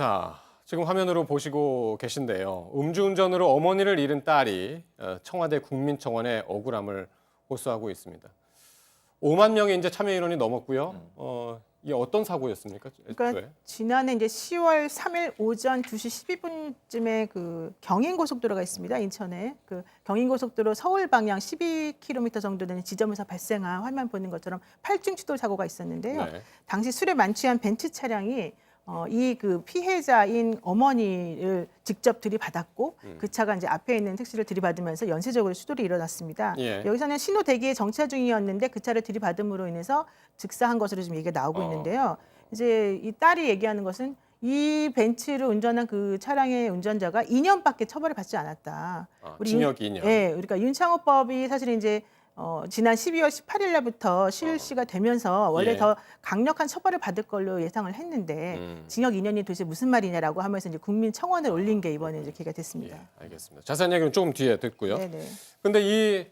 자, 지금 화면으로 보시고 계신데요. 음주운전으로 어머니를 잃은 딸이 청와대 국민청원에 억울함을 호소하고 있습니다. 5만 명의 이제 참여 인원이 넘었고요. 이게 어떤 사고였습니까? 그러니까 지난해 이제 10월 3일 오전 2시 12분쯤에 그 경인고속도로가 있습니다. 인천에 그 경인고속도로 서울 방향 12km 정도 되는 지점에서 발생한 화면 보는 것처럼 8중 추돌 사고가 있었는데요. 네. 당시 술에 만취한 벤츠 차량이 이 그 피해자인 어머니를 직접 들이받았고 그 차가 이제 앞에 있는 택시를 들이받으면서 연쇄적으로 추돌이 일어났습니다. 예. 여기서는 신호 대기에 정차 중이었는데 그 차를 들이받음으로 인해서 즉사한 것으로 지금 얘기가 나오고 있는데요. 이제 이 딸이 얘기하는 것은 이 벤츠를 운전한 그 차량의 운전자가 2년밖에 처벌을 받지 않았다. 징역 2년. 네, 그러니까 윤창호법이 사실 이제 지난 12월 18일 날부터 실시가 되면서 원래 예. 더 강력한 처벌을 받을 걸로 예상을 했는데 징역 2년이 도대체 무슨 말이냐라고 하면서 이제 국민청원을 올린 게 이번에 이제 계기가 됐습니다. 예, 알겠습니다. 자세한 얘기는 조금 뒤에 듣고요. 네네. 근데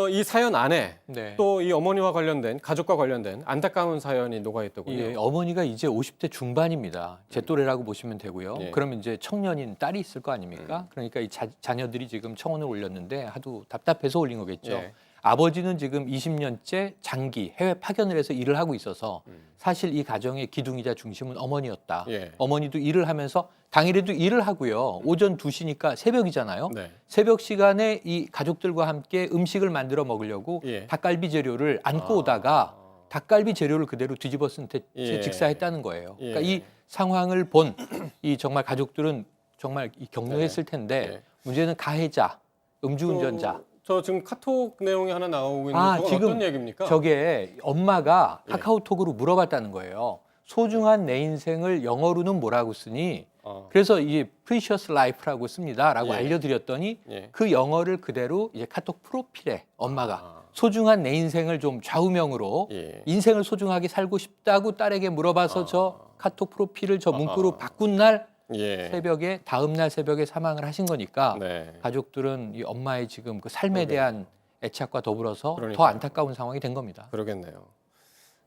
이 사연 안에 네. 또 이 어머니와 관련된 가족과 관련된 안타까운 사연이 녹아 있더군요. 예, 어머니가 이제 50대 중반입니다. 제 또래라고 보시면 되고요. 예. 그러면 이제 청년인 딸이 있을 거 아닙니까? 그러니까 이 자녀들이 지금 청원을 올렸는데 하도 답답해서 올린 거겠죠. 예. 아버지는 지금 20년째 장기 해외 파견을 해서 일을 하고 있어서 사실 이 가정의 기둥이자 중심은 어머니였다. 예. 어머니도 일을 하면서 당일에도 일을 하고요. 오전 2시니까 새벽이잖아요. 네. 새벽 시간에 이 가족들과 함께 음식을 만들어 먹으려고 예. 닭갈비 재료를 안고 오다가 닭갈비 재료를 그대로 뒤집어 쓴 채 예. 직사했다는 거예요. 예. 그러니까 이 상황을 본 이 정말 가족들은 정말 격노했을 텐데 네. 문제는 가해자, 음주운전자. 저 지금 카톡 내용이 하나 나오고 있는 건 지금 어떤 얘기입니까? 저게 엄마가 예. 카카오톡으로 물어봤다는 거예요. 소중한 내 인생을 영어로는 뭐라고 쓰니? 그래서 이 precious life라고 씁니다라고 예. 알려드렸더니 예. 그 영어를 그대로 이제 카톡 프로필에 엄마가 소중한 내 인생을 좀 좌우명으로 예. 인생을 소중하게 살고 싶다고 딸에게 물어봐서 저 카톡 프로필을 저 문구로 바꾼 날 예. 새벽에 다음 날 새벽에 사망을 하신 거니까 네. 가족들은 이 엄마의 지금 그 삶에 대한 애착과 더불어서 그러니까요. 더 안타까운 상황이 된 겁니다. 그러겠네요.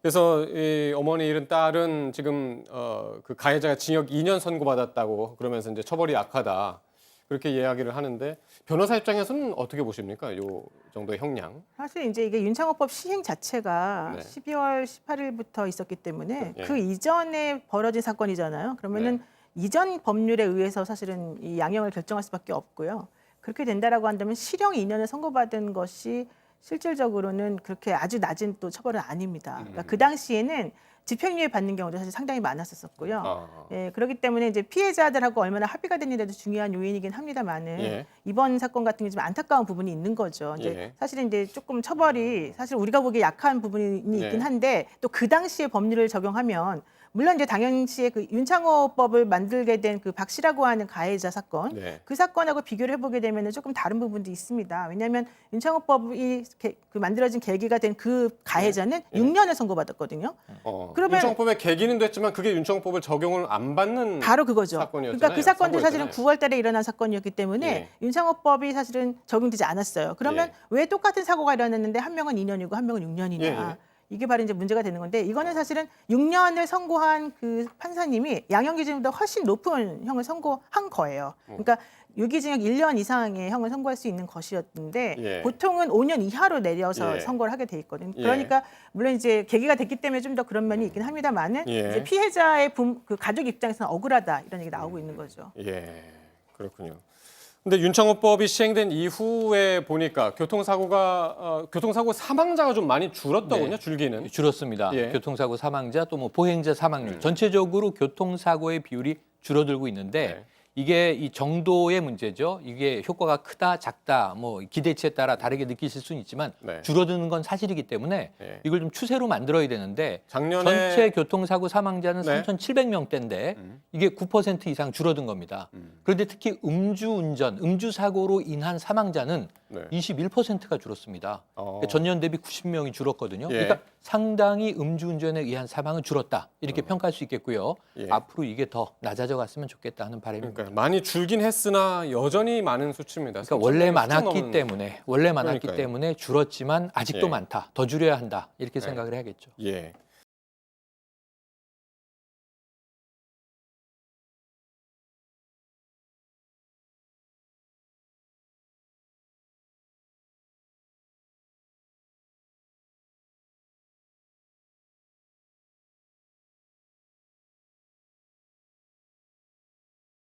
그래서 이 어머니 잃은 딸은 지금 그 가해자가 징역 2년 선고받았다고 그러면서 이제 처벌이 약하다 그렇게 이야기를 하는데 변호사 입장에서는 어떻게 보십니까? 요 정도의 형량? 사실 이제 이게 윤창호법 시행 자체가 네. 12월 18일부터 있었기 때문에 예. 그 이전에 벌어진 사건이잖아요. 그러면은 이전 법률에 의해서 사실은 이 양형을 결정할 수밖에 없고요. 그렇게 된다라고 한다면 실형 2년을 선고받은 것이 실질적으로는 그렇게 아주 낮은 또 처벌은 아닙니다. 그러니까 그 당시에는 집행유예 받는 경우도 사실 상당히 많았었고요. 예, 그렇기 때문에 이제 피해자들하고 얼마나 합의가 됐는데도 중요한 요인이긴 합니다만은 예. 이번 사건 같은 게 좀 안타까운 부분이 있는 거죠. 이제 예. 사실은 이제 조금 처벌이 사실 우리가 보기에 약한 부분이 있긴 한데 또 그 당시에 법률을 적용하면 물론 이제 당연시에 그 윤창호법을 만들게 된 그 박 씨라고 하는 가해자 사건 네. 그 사건하고 비교를 해보게 되면 조금 다른 부분도 있습니다. 왜냐하면 윤창호법이 그 만들어진 계기가 된 그 가해자는 6년을 선고받았거든요. 그러면 윤창호법의 계기는 됐지만 그게 윤창호법을 적용을 안 받는 바로 그거죠. 사건이었잖아요. 그러니까 그 사건도 사실은 사고였잖아요. 9월 달에 일어난 사건이었기 때문에 예. 윤창호법이 사실은 적용되지 않았어요. 그러면 예. 왜 똑같은 사고가 일어났는데 한 명은 2년이고 한 명은 6년이냐. 예. 이게 바로 이제 문제가 되는 건데 이거는 사실은 6년을 선고한 그 판사님이 양형 기준보다 훨씬 높은 형을 선고한 거예요. 그러니까 유기징역 1년 이상의 형을 선고할 수 있는 것이었는데 예. 보통은 5년 이하로 내려서 예. 선고를 하게 돼 있거든요. 예. 그러니까 물론 이제 계기가 됐기 때문에 좀 더 그런 면이 있긴 합니다만은 예. 이제 피해자의 그 가족 입장에서는 억울하다 이런 얘기 나오고 있는 거죠. 예, 그렇군요. 근데 윤창호법이 시행된 이후에 보니까 교통사고 사망자가 좀 많이 줄었더군요. 네. 줄기는. 줄었습니다. 예. 교통사고 사망자 또 뭐 보행자 사망률 전체적으로 교통사고의 비율이 줄어들고 있는데 네. 이게 이 정도의 문제죠. 이게 효과가 크다, 작다, 뭐 기대치에 따라 다르게 느끼실 수는 있지만 네. 줄어드는 건 사실이기 때문에 네. 이걸 좀 추세로 만들어야 되는데 작년에 전체 교통사고 사망자는 네. 3,700명대인데 이게 9% 이상 줄어든 겁니다. 그런데 특히 음주운전, 음주사고로 인한 사망자는 네. 21%가 줄었습니다. 그러니까 전년 대비 90명이 줄었거든요. 예. 그러니까 상당히 음주운전에 의한 사망은 줄었다. 이렇게 평가할 수 있겠고요. 예. 앞으로 이게 더 낮아져 갔으면 좋겠다 하는 바람입니다. 그러니까 많이 줄긴 했으나 여전히 많은 수치입니다. 그러니까 원래 3,000명이 많았기 넘는- 때문에 줄었지만 아직도 예. 많다. 더 줄여야 한다. 이렇게 네. 생각을 해야겠죠. 예.